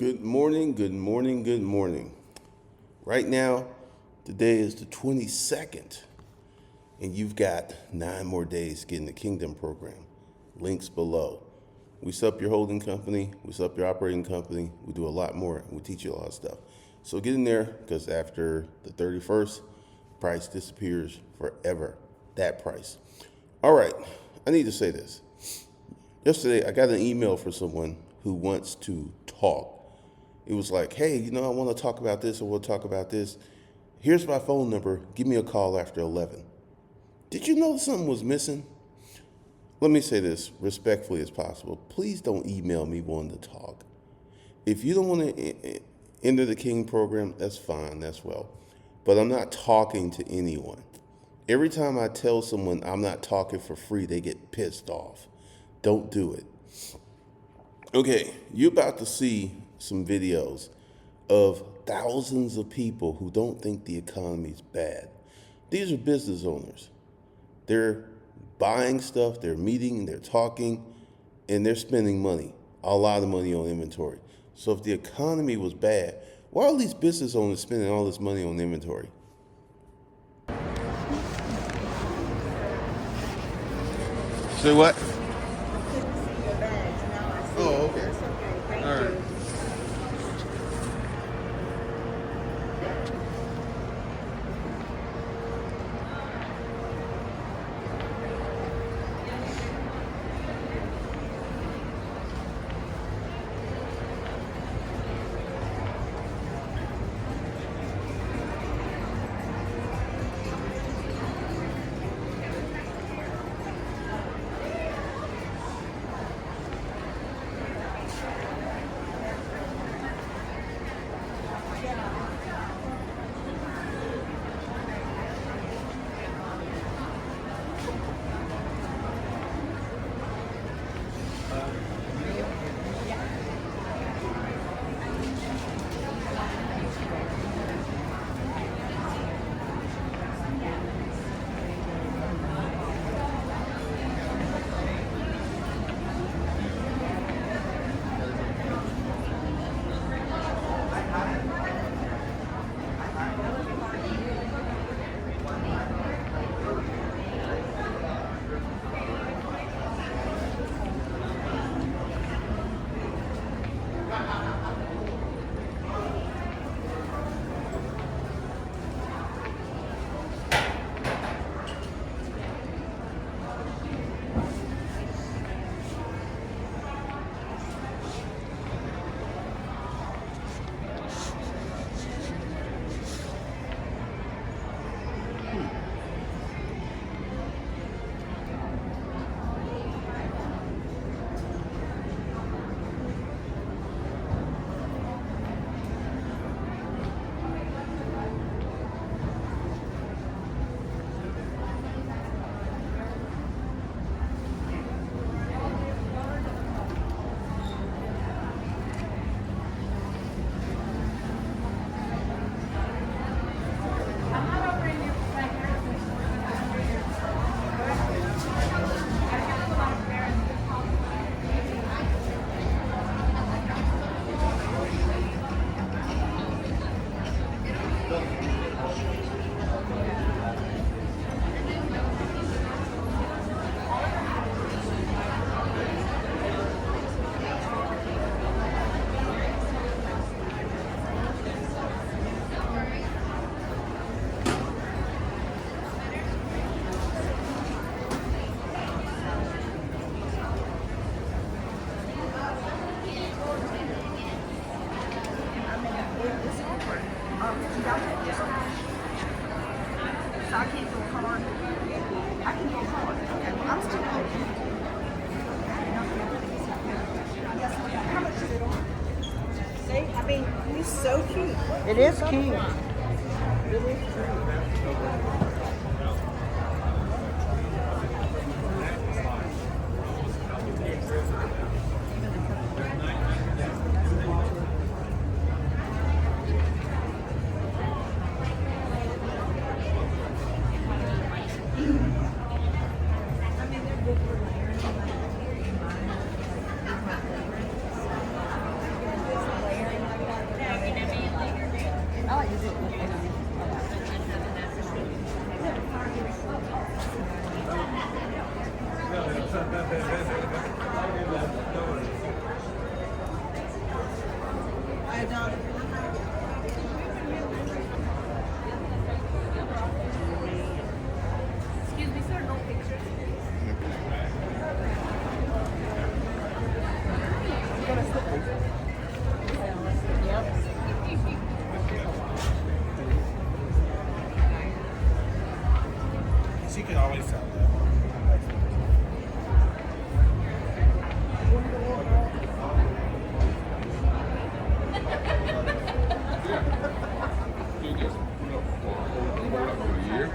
Good morning, good morning, good morning. Right now, today is the 22nd, and you've got 9 more days to get in the Kingdom program. Links below. We set up your holding company, we set up your operating company, we do a lot more, and we teach you a lot of stuff. So get in there, because after the 31st, price disappears forever. That price. All right, I need to say this. Yesterday, I got an email from someone who wants to talk. It was like, hey, I want to talk about this, or we'll talk about this. Here's my phone number. Give me a call after 11. Did you know something was missing? Let me say this respectfully as possible. Please don't email me wanting to talk. If you don't want to enter the King program, that's fine, that's well. But I'm not talking to anyone. Every time I tell someone I'm not talking for free, they get pissed off. Don't do it. Okay, you're about to see some videos of thousands of people who don't think the economy's bad. These are business owners. They're buying stuff, they're meeting, they're talking, and they're spending money, a lot of money on inventory. So if the economy was bad, why are these business owners spending all this money on inventory? Say what? Oh, okay. All right. So I can't do a card. I can do a card. Okay, well, I'm still open. How much is it on? See, I mean, he's so cute. It is cute. Really cute. Excuse me, sir, no pictures. She can always tell that. You just put up for a year.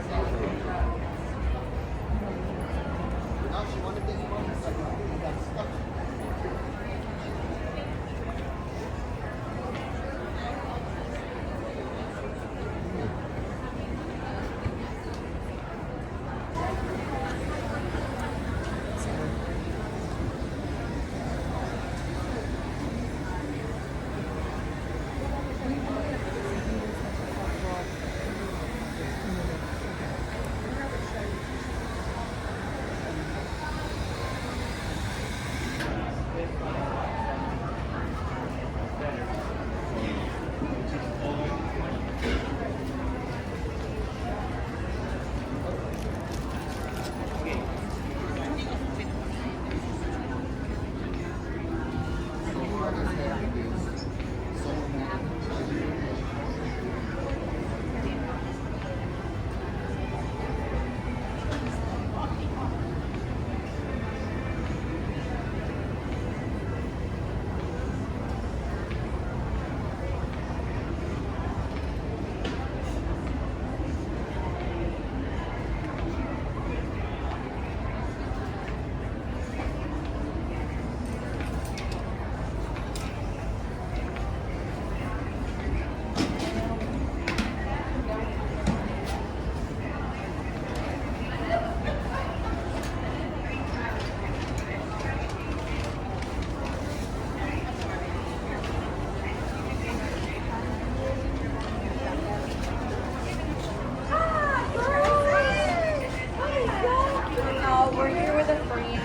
No, we're here with a friend.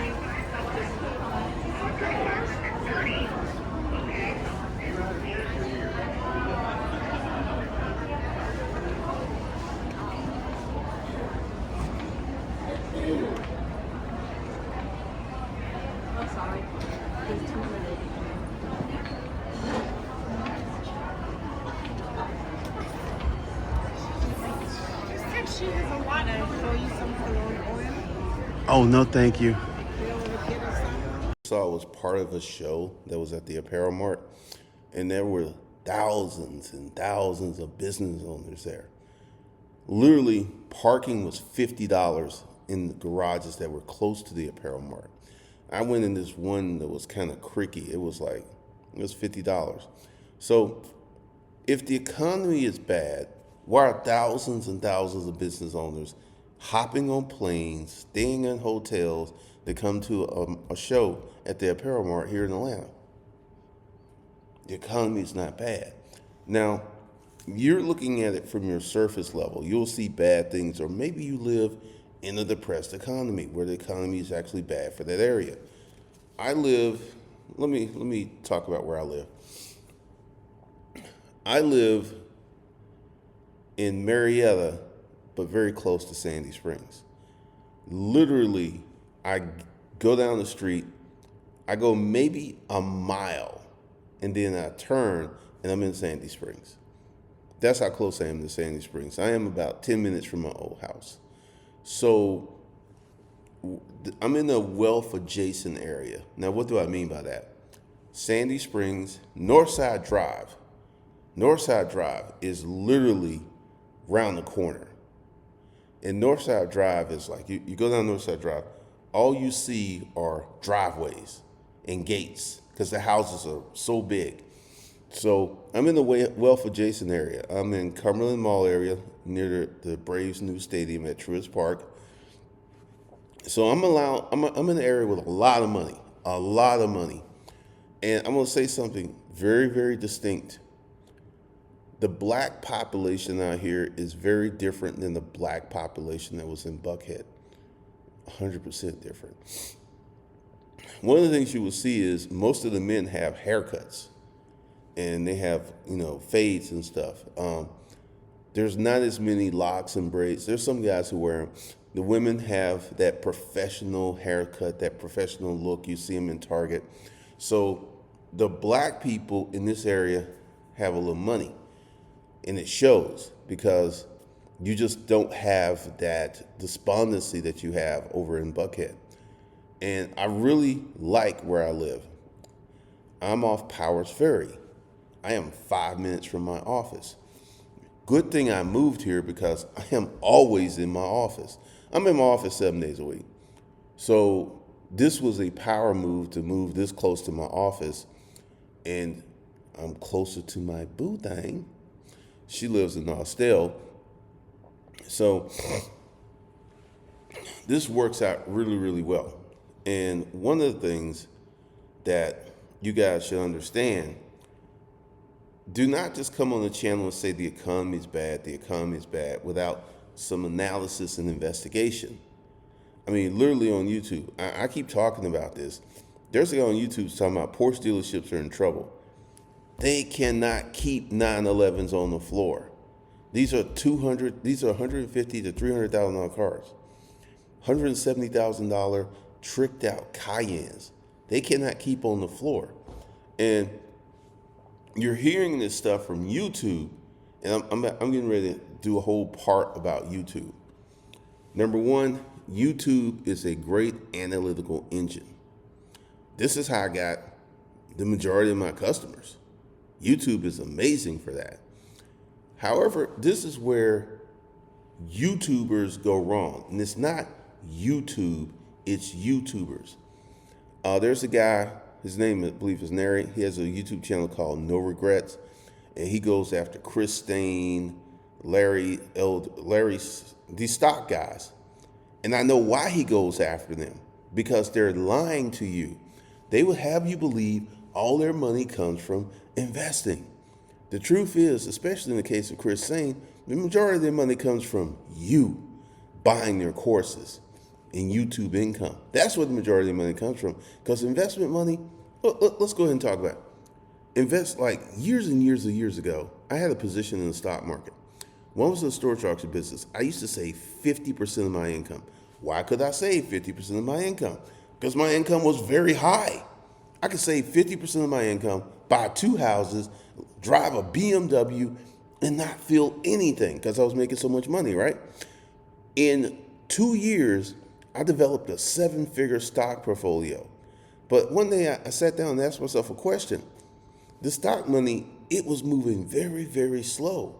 I'm sorry. He's too late. Said she has a lot to show you some cologne oil. Oh, no, thank you. Be able to get us some. Saw it was part of a show that was at the Apparel Mart, and there were thousands and thousands of business owners there. Literally, parking was $50 in the garages that were close to the Apparel Mart. I went in this one that was kind of cricky. It was $50. So if the economy is bad, why are thousands and thousands of business owners hopping on planes, staying in hotels to come to a show at the Apparel Mart here in Atlanta? The economy is not bad. Now, you're looking at it from your surface level. You'll see bad things, or maybe you live in a depressed economy where the economy is actually bad for that area. I live, let me talk about where I live. I live in Marietta, but very close to Sandy Springs. Literally, I go down the street, I go maybe a mile, and then I turn and I'm in Sandy Springs. That's how close I am to Sandy Springs. I am about 10 minutes from my old house. So I'm in a wealth adjacent area. Now, what do I mean by that? Sandy Springs, Northside Drive. Northside Drive is literally round the corner. And Northside Drive is like, you go down Northside Drive, all you see are driveways and gates because the houses are so big. So I'm in the wealth adjacent area. I'm in Cumberland Mall area near the Braves' new stadium at Truist Park. So I'm in an area with a lot of money. And I'm gonna say something very, very distinct. The black population out here is very different than the black population that was in Buckhead. 100% different. One of the things you will see is most of the men have haircuts. and they have, fades and stuff. There's not as many locks and braids. There's some guys who wear them. The women have that professional haircut, that professional look. You see them in Target. So the black people in this area have a little money, and it shows because you just don't have that despondency that you have over in Buckhead. And I really like where I live. I'm off Powers Ferry. I am 5 minutes from my office. Good thing I moved here because I am always in my office. I'm in my office 7 days a week. So this was a power move to move this close to my office. And I'm closer to my boo thing. She lives in Austell. So this works out really, really well. And one of the things that you guys should understand, do not just come on the channel and say the economy is bad without some analysis and investigation. I mean, literally on YouTube, I keep talking about this. There's a guy on YouTube talking about Porsche dealerships are in trouble. They cannot keep 911s on the floor. These are $150,000 to $300,000 cars. $170,000 tricked out Cayennes. They cannot keep on the floor. And you're hearing this stuff from YouTube, and I'm getting ready to do a whole part about YouTube. Number one, YouTube is a great analytical engine. This is how I got the majority of my customers. YouTube is amazing for that. However, this is where YouTubers go wrong. And it's not YouTube, it's YouTubers. There's a guy, his name, I believe, is Nary. He has a YouTube channel called No Regrets. And he goes after Chris Stain, Larry, these stock guys. And I know why he goes after them. Because they're lying to you. They will have you believe all their money comes from investing. The truth is, especially in the case of Chris Stain, the majority of their money comes from you buying their courses and YouTube income. That's where the majority of the money comes from. Because investment money, let's go ahead and talk about it. Like years and years ago, I had a position in the stock market. One was in the storage auction business. I used to save 50% of my income. Why could I save 50% of my income? Because my income was very high. I could save 50% of my income, buy 2 houses, drive a BMW, and not feel anything because I was making so much money, right? In 2 years, I developed a 7-figure stock portfolio. But one day I sat down and asked myself a question. The stock money, it was moving very, very slow.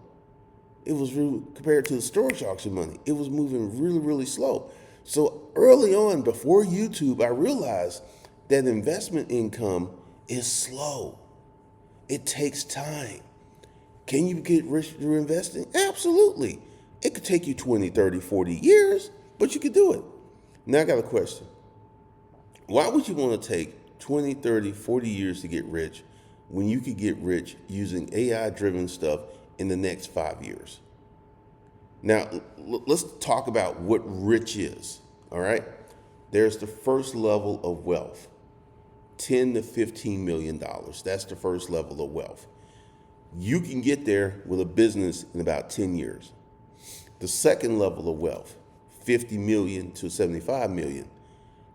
It was compared to the storage auction money, it was moving really, really slow. So early on, before YouTube, I realized that investment income is slow. It takes time. Can you get rich through investing? Absolutely. It could take you 20, 30, 40 years, but you could do it. Now I got a question. Why would you want to take 20, 30, 40 years to get rich when you could get rich using AI-driven stuff in the next 5 years? Now, let's talk about what rich is, all right? There's the first level of wealth, $10 to $15 million. That's the first level of wealth. You can get there with a business in about 10 years. The second level of wealth, 50 million to 75 million.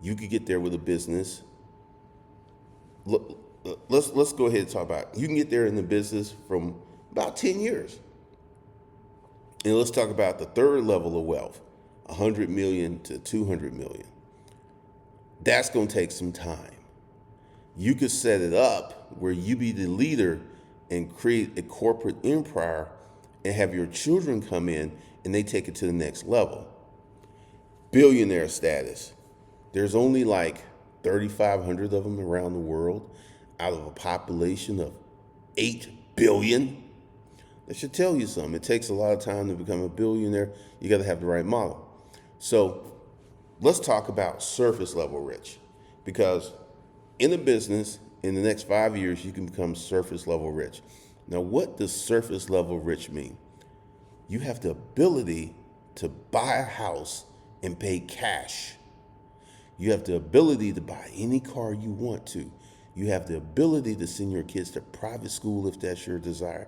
You could get there with a business. Let's go ahead and talk about it. You can get there in the business from about 10 years. And let's talk about the third level of wealth, 100 million to 200 million. That's going to take some time. You could set it up where you be the leader and create a corporate empire and have your children come in and they take it to the next level. Billionaire status. There's only like 3,500 of them around the world out of a population of 8 billion. That should tell you something. It takes a lot of time to become a billionaire. You got to have the right model. So let's talk about surface level rich, because in a business, in the next 5 years, you can become surface level rich. Now, what does surface level rich mean? You have the ability to buy a house and pay cash. You have the ability to buy any car you want to. You have the ability to send your kids to private school if that's your desire.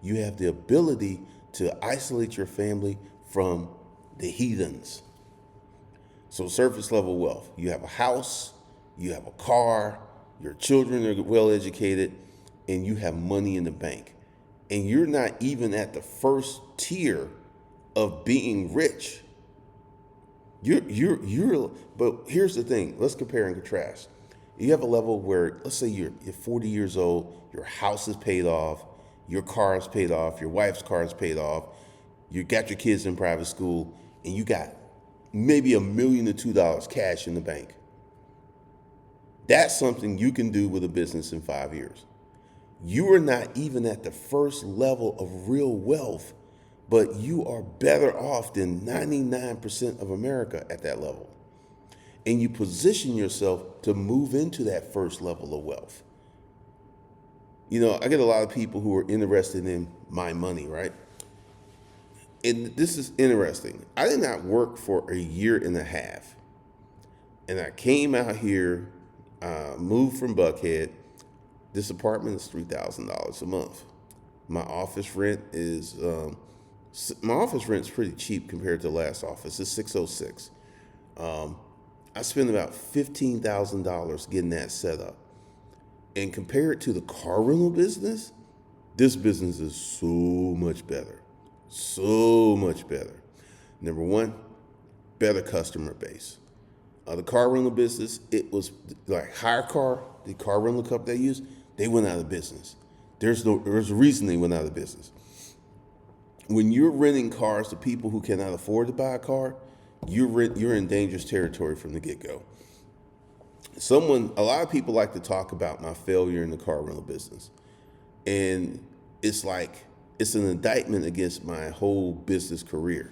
You have the ability to isolate your family from the heathens. So surface level wealth. You have a house, you have a car, your children are well educated, and you have money in the bank. And you're not even at the first tier of being rich. But here's the thing. Let's compare and contrast. You have a level where, let's say you're 40 years old, your house is paid off, your car is paid off, your wife's car is paid off, you got your kids in private school, and you got maybe $1 million to $2 cash in the bank. That's something you can do with a business in 5 years. You are not even at the first level of real wealth, but you are better off than 99% of America at that level. And you position yourself to move into that first level of wealth. You know, I get a lot of people who are interested in my money, right? And this is interesting. I did not work for a year and a half. And I came out here, moved from Buckhead. This apartment is $3,000 a month. My office rent is pretty cheap compared to the last office. It's $606. I spent about $15,000 getting that set up. And compared to the car rental business, this business is so much better. So much better. Number one, better customer base. The car rental business, it was like Hire Car, the car rental company they use, they went out of business. There's a reason they went out of business. When you're renting cars to people who cannot afford to buy a car, you're in dangerous territory from the get-go. A lot of people like to talk about my failure in the car rental business. And it's an indictment against my whole business career.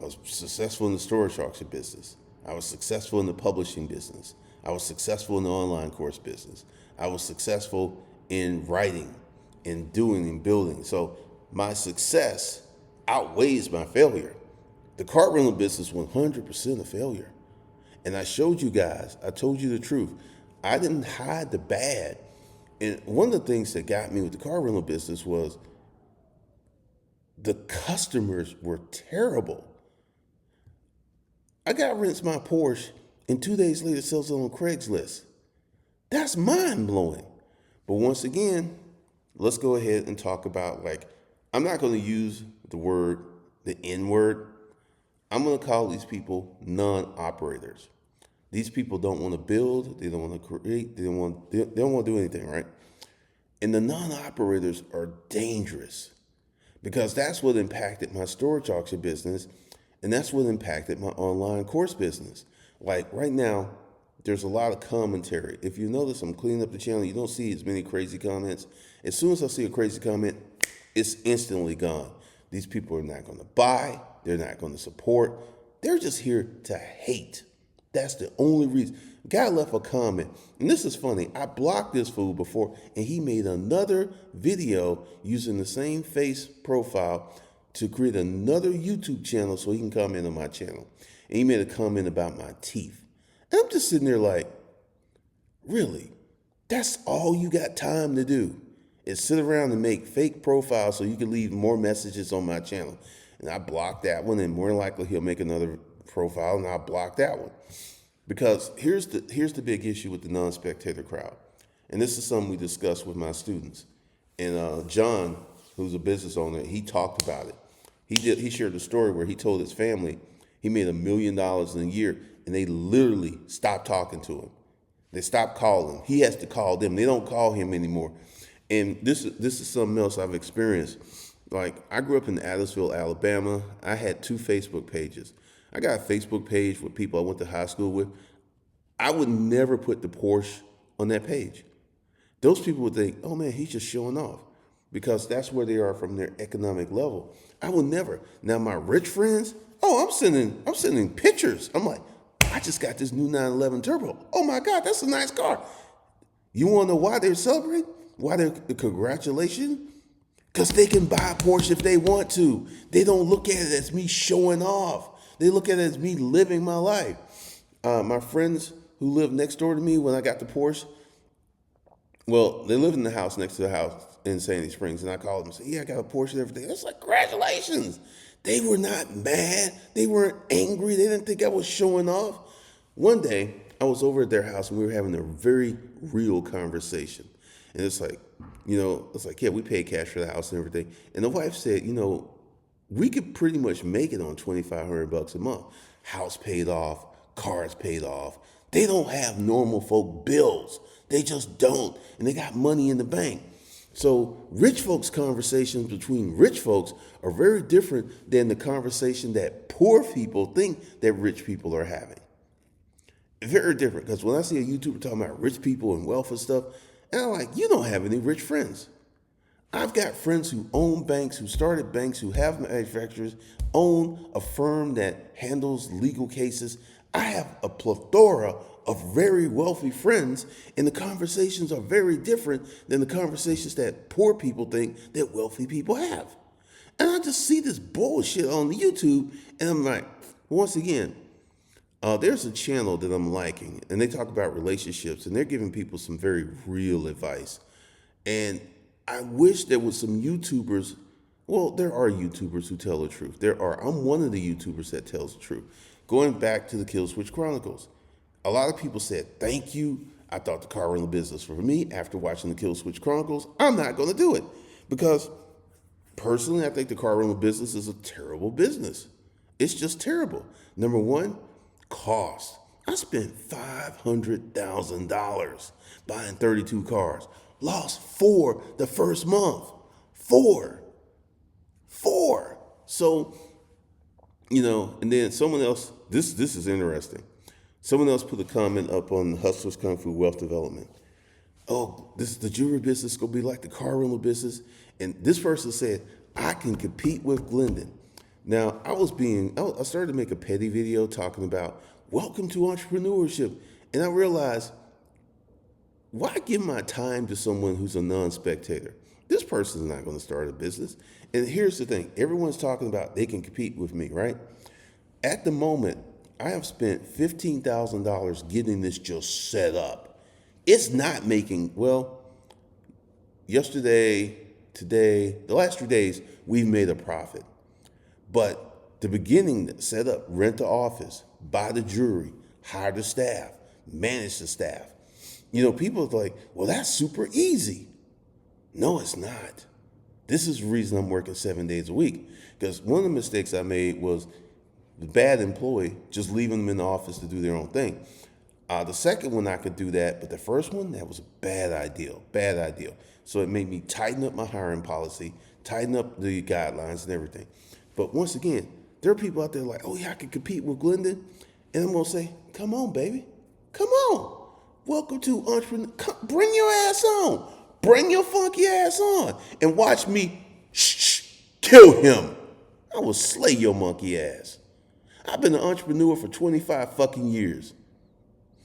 I was successful in the storage auction business. I was successful in the publishing business. I was successful in the online course business. I was successful in writing and doing and building. So my success outweighs my failure. The car rental business, 100% a failure. And I showed you guys, I told you the truth. I didn't hide the bad. And one of the things that got me with the car rental business was the customers were terrible. I got rents my Porsche, and 2 days later sells it on Craigslist. That's mind blowing. But once again, let's go ahead and talk about, I'm not going to use the N word. I'm going to call these people non-operators. These people don't want to build, they don't want to create, they don't want to do anything, right? And the non-operators are dangerous because that's what impacted my storage auction business, and that's what impacted my online course business. Like right now, there's a lot of commentary. If you notice, I'm cleaning up the channel. You don't see as many crazy comments. As soon as I see a crazy comment, it's instantly gone. These people are not going to buy. They're not going to support. They're just here to hate. That's the only reason. Guy left a comment, and this is funny. I blocked this fool before, and he made another video using the same face profile to create another YouTube channel so he can comment on my channel. And he made a comment about my teeth. And I'm just sitting there like, really? That's all you got time to do is sit around and make fake profiles so you can leave more messages on my channel. And I blocked that one, and more than likely he'll make another profile, and I'll block that one. Because here's the big issue with the non-spectator crowd. And this is something we discussed with my students. And John, who's a business owner, he talked about it. He shared a story where he told his family he made $1 million in a year, and they literally stopped talking to him. They stopped calling. He has to call them. They don't call him anymore. And this is something else I've experienced. Like, I grew up in Adamsville, Alabama. I had 2 Facebook pages. I got a Facebook page with people I went to high school with. I would never put the Porsche on that page. Those people would think, oh man, he's just showing off, because that's where they are from their economic level. I would never. Now my rich friends, I'm sending pictures. I'm like, I just got this new 911 Turbo. Oh my God, that's a nice car. You want to know why they're celebrating? Why they're congratulations? Because they can buy a Porsche if they want to. They don't look at it as me showing off. They look at it as me living my life. My friends who lived next door to me when I got the Porsche, Well, they live in the house next to the house in Sandy Springs, and I called them and said, "Yeah, I got a Porsche and everything." It's like, congratulations. They were not mad. They weren't angry. They didn't think I was showing off. One day, I was over at their house and we were having a very real conversation. And it's like, it's like, yeah, we paid cash for the house and everything. And the wife said, we could pretty much make it on $2,500 a month. House paid off, cars paid off. They don't have normal folk bills. They just don't. And they got money in the bank. So rich folks' conversations between rich folks are very different than the conversation that poor people think that rich people are having. Very different. Because when I see a YouTuber talking about rich people and wealth and stuff, and I'm like, you don't have any rich friends. I've got friends who own banks, who started banks, who have manufacturers, own a firm that handles legal cases. I have a plethora of very wealthy friends, and the conversations are very different than the conversations that poor people think that wealthy people have. And I just see this bullshit on the YouTube, and I'm like, once again, there's a channel that I'm liking, and they talk about relationships, and they're giving people some very real advice. And I wish there was some YouTubers. Well, there are YouTubers who tell the truth. I'm one of the YouTubers that tells the truth. Going back to the Kill Switch Chronicles, a lot of people said, thank you. I thought the car rental business for me after watching the Kill Switch Chronicles. I'm not going to do it because personally, I think the car rental business is a terrible business. It's just terrible. Number one, cost. I spent $500,000 buying 32 cars. Lost 4 the first month. 4. So, and then someone else, this is interesting. Someone else put a comment up on Hustlers Kung Fu Wealth Development. Oh, the jewelry business is going to be like the car rental business. And this person said, I can compete with Glendon. Now, I started to make a petty video talking about welcome to entrepreneurship. And I realized, why give my time to someone who's a non-spectator? This person's not going to start a business. And here's the thing. Everyone's talking about they can compete with me, right? At the moment, I have spent $15,000 getting this just set up. It's not making, yesterday, today, the last 3 days, we've made a profit. But the beginning, set up, rent the office, buy the jewelry, hire the staff, manage the staff. People are like, well, that's super easy. No, it's not. This is the reason I'm working 7 days a week. Because one of the mistakes I made was the bad employee, just leaving them in the office to do their own thing. The second one, I could do that. But the first one, that was a bad idea. So it made me tighten up my hiring policy, tighten up the guidelines and everything. But once again, there are people out there like, oh, yeah, I can compete with Glendon. And I'm going to say, come on, baby. Come on. Welcome to Entrepreneur. Bring your ass on. Bring your funky ass on. And watch me kill him. I will slay your monkey ass. I've been an entrepreneur for 25 fucking years.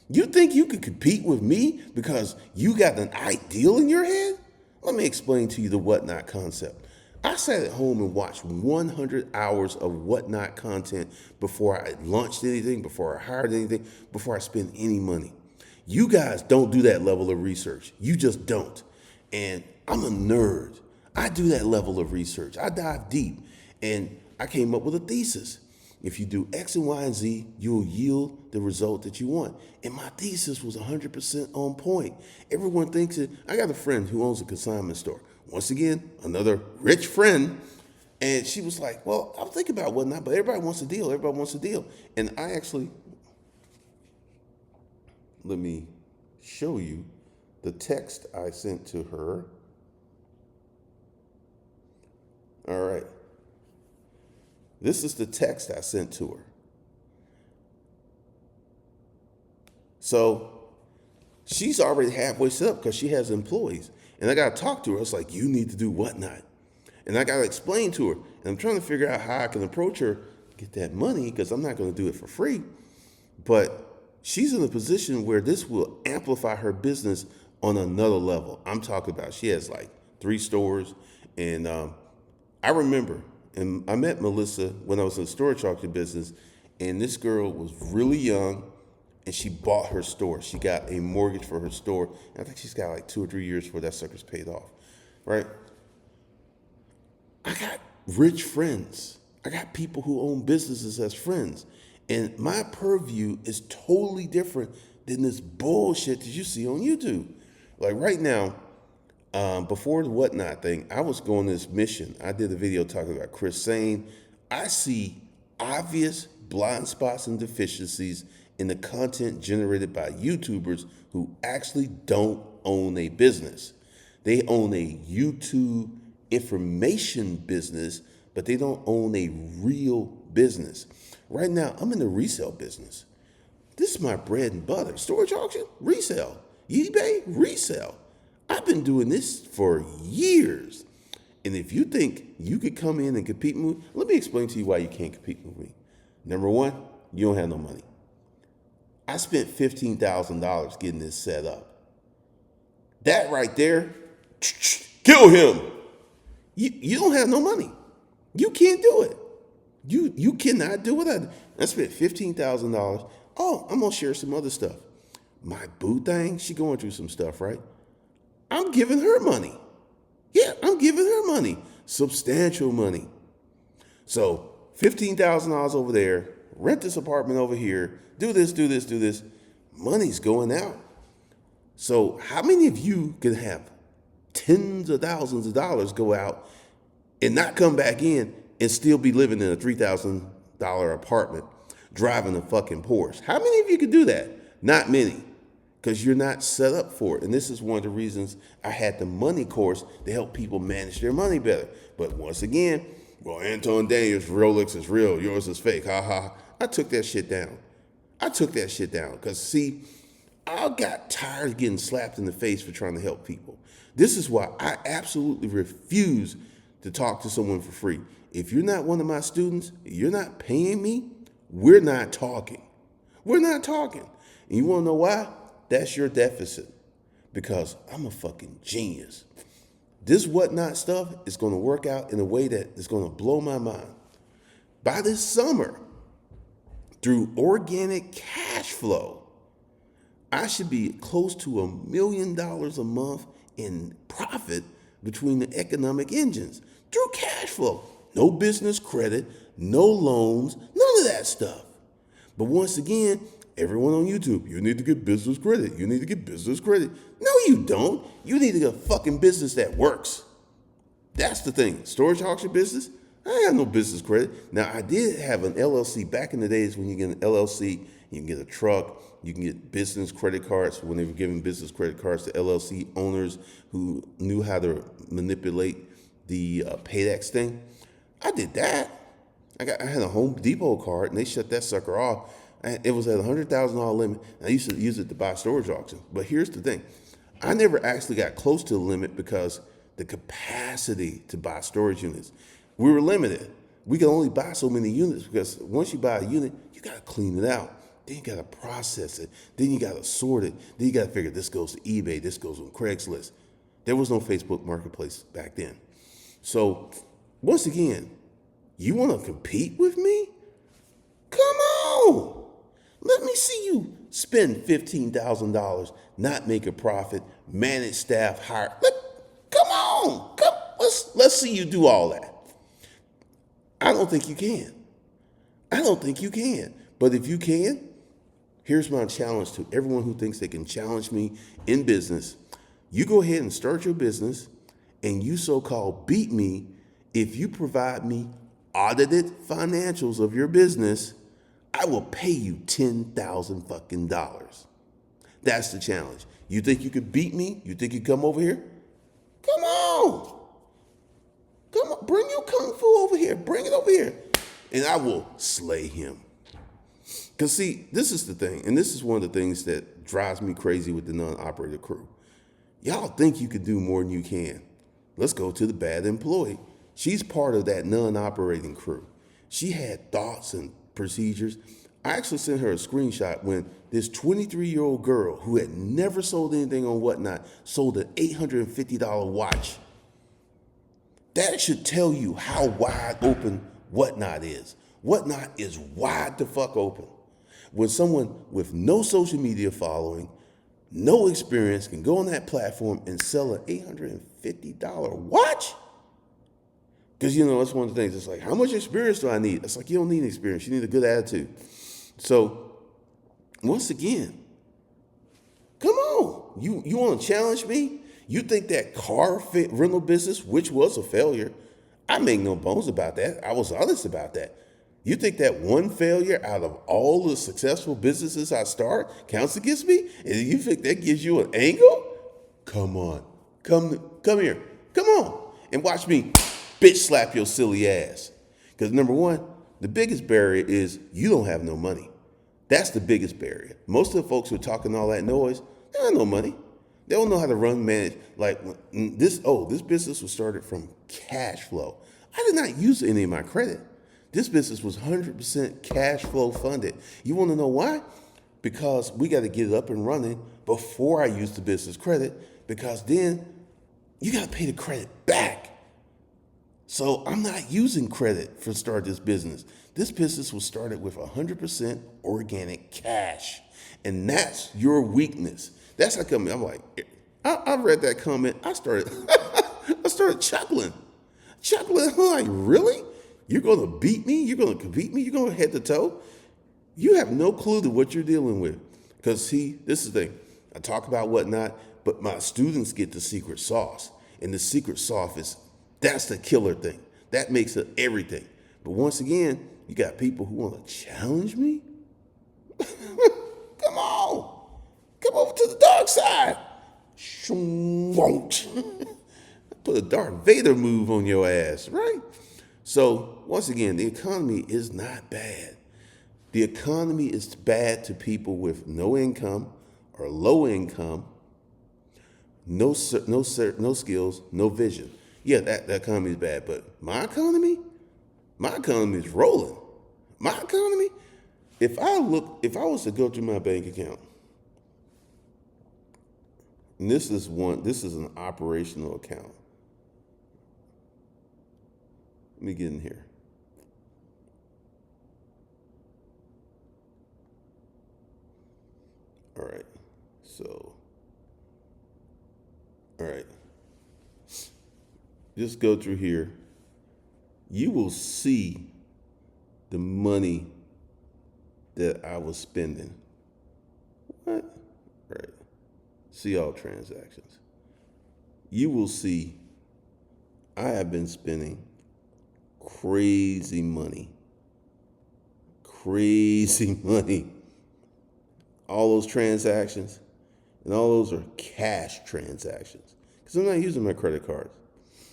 You think you could compete with me because you got an ideal in your head? Let me explain to you the Whatnot concept. I sat at home and watched 100 hours of Whatnot content before I launched anything, before I hired anything, before I spent any money. You guys don't do that level of research. You just don't. And I'm a nerd. I do that level of research. I dive deep. And I came up with a thesis. If you do X and Y and Z, you'll yield the result that you want. And my thesis was 100% on point. Everyone thinks it. I got a friend who owns a consignment store. Once again, another rich friend. And she was like, well, I'm thinking about Whatnot, but everybody wants a deal. Everybody wants a deal. And I actually, let me show you the text I sent to her. All right. This is the text I sent to her. So she's already halfway set up because she has employees. And I got to talk to her. It's like, you need to do Whatnot. And I got to explain to her. And I'm trying to figure out how I can approach her, get that money, because I'm not going to do it for free. But she's in a position where this will amplify her business on another level. I'm talking about she has like 3 stores. And I remember, and I met Melissa when I was in the storage auction business, and this girl was really young, and she bought her store. She got a mortgage for her store. And I think she's got like 2 or 3 years before that sucker's paid off, right? I got rich friends. I got people who own businesses as friends. And my purview is totally different than this bullshit that you see on YouTube. Like right now, before the whatnot thing, I was going this mission. I did a video talking about Chris saying, I see obvious blind spots and deficiencies in the content generated by YouTubers who actually don't own a business. They own a YouTube information business, but they don't own a real business. Right now, I'm in the resale business. This is my bread and butter. Storage auction, resale. eBay, resale. I've been doing this for years. And if you think you could come in and compete with me, let me explain to you why you can't compete with me. Number one, you don't have no money. I spent $15,000 getting this set up. That right there, kill him. You don't have no money. You can't do it. You cannot do what I did. I spent $15,000. Oh, I'm gonna share some other stuff. My boo thing, she going through some stuff, right? I'm giving her money. Yeah, I'm giving her money. Substantial money. So $15,000 over there, rent this apartment over here, do this, do this, do this. Money's going out. So how many of you can have tens of thousands of dollars go out and not come back in and still be living in a $3,000 apartment, driving a fucking Porsche? How many of you could do that? Not many, because you're not set up for it. And this is one of the reasons I had the money course to help people manage their money better. But once again, well, Anton Daniels, Rolex is real, yours is fake, ha ha. I took that shit down. Because see, I got tired of getting slapped in the face for trying to help people. This is why I absolutely refuse to talk to someone for free. If you're not one of my students, you're not paying me, we're not talking. We're not talking. And you want to know why? That's your deficit. Because I'm a fucking genius. This whatnot stuff is going to work out in a way that is going to blow my mind. By this summer, through organic cash flow, I should be close to $1 million a month in profit between the economic engines through cash flow. No business credit, no loans, none of that stuff. But once again, everyone on YouTube, you need to get business credit. You need to get business credit. No, you don't. You need to get a fucking business that works. That's the thing. Storage auction business, I ain't have no business credit. Now, I did have an LLC back in the days when you get an LLC, you can get a truck, you can get business credit cards when they were giving business credit cards to LLC owners who knew how to manipulate the Paydex thing. I did that. I had a Home Depot card and they shut that sucker off. It was at a $100,000 limit. I used to use it to buy storage auction. But here's the thing. I never actually got close to the limit because the capacity to buy storage units, we were limited. We could only buy so many units because once you buy a unit, you got to clean it out. Then you got to process it. Then you got to sort it. Then you got to figure this goes to eBay. This goes on Craigslist. There was no Facebook Marketplace back then. So once again, you want to compete with me? Come on. Let me see you spend $15,000, not make a profit, manage staff, hire. Come on. Let's see you do all that. I don't think you can. But if you can, here's my challenge to everyone who thinks they can challenge me in business. You go ahead and start your business and you so-called beat me if you provide me audited financials of your business. I will pay you $10,000 fucking dollars. That's the challenge. You think you could beat me? You think you come over here? Come on. Bring your kung fu over here. Bring it over here. And I will slay him. Because see, this is the thing, and this is one of the things that drives me crazy with the non-operator crew. Y'all think you can do more than you can. Let's go to the bad employee. She's part of that non-operating crew. She had thoughts and procedures. I actually sent her a screenshot when this 23-year-old girl who had never sold anything on Whatnot sold an $850 watch. That should tell you how wide open Whatnot is. Whatnot is wide the fuck open. When someone with no social media following, no experience can go on that platform and sell an $850 watch? Because, that's one of the things. It's like, how much experience do I need? It's like, you don't need experience. You need a good attitude. So, once again, come on. You want to challenge me? You think that car rental business, which was a failure, I make no bones about that. I was honest about that. You think that one failure out of all the successful businesses I start counts against me? And you think that gives you an angle? Come on. Come here. Come on. And watch me bitch slap your silly ass. Because number one, the biggest barrier is you don't have no money. That's the biggest barrier. Most of the folks who are talking all that noise, they don't have no money. They don't know how to manage. Like this business was started from cash flow. I did not use any of my credit. This business was 100% cash flow funded. You want to know why? Because we got to get it up and running before I use the business credit, because then you got to pay the credit back. So I'm not using credit for start this business. This business was started with 100% organic cash. And that's your weakness. That's how come I'm like, I read that comment. I started chuckling. I'm like, really? You're going to beat me? You're going to compete me? You're going to head to toe? You have no clue to what you're dealing with. Because see, this is the thing. I talk about whatnot, but my students get the secret sauce. And the secret sauce that's the killer thing. That makes it everything. But once again, you got people who want to challenge me? Come on. Come over to the dark side. Put a Darth Vader move on your ass, right? So, once again, the economy is not bad. The economy is bad to people with no income or low income, no skills, no vision. Yeah, that economy is bad, but my economy is rolling. My economy, if I was to go through my bank account, and this is an operational account. Let me get in here. All right. Just go through here. You will see the money that I was spending. What? Right. See all transactions. You will see I have been spending crazy money. All those transactions, and all those are cash transactions. Because I'm not using my credit cards.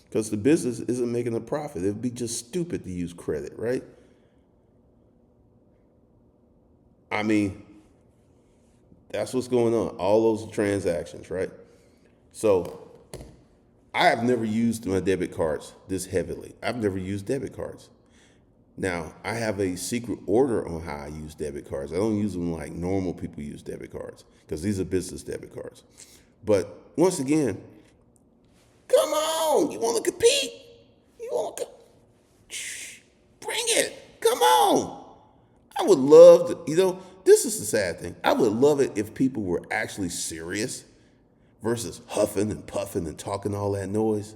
Because the business isn't making a profit. It would be just stupid to use credit, right? I mean, that's what's going on. All those transactions, right? So I have never used my debit cards this heavily. I've never used debit cards. Now, I have a secret order on how I use debit cards. I don't use them like normal people use debit cards, because these are business debit cards. But once again, come on, you want to compete? Bring it. Come on. I would love to, this is the sad thing. I would love it if people were actually serious versus huffing and puffing and talking all that noise.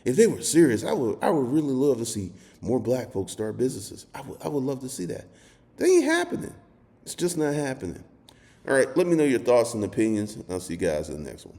If they were serious, I would really love to see more black folks start businesses. I would love to see that. That ain't happening. It's just not happening. All right, let me know your thoughts and opinions. I'll see you guys in the next one.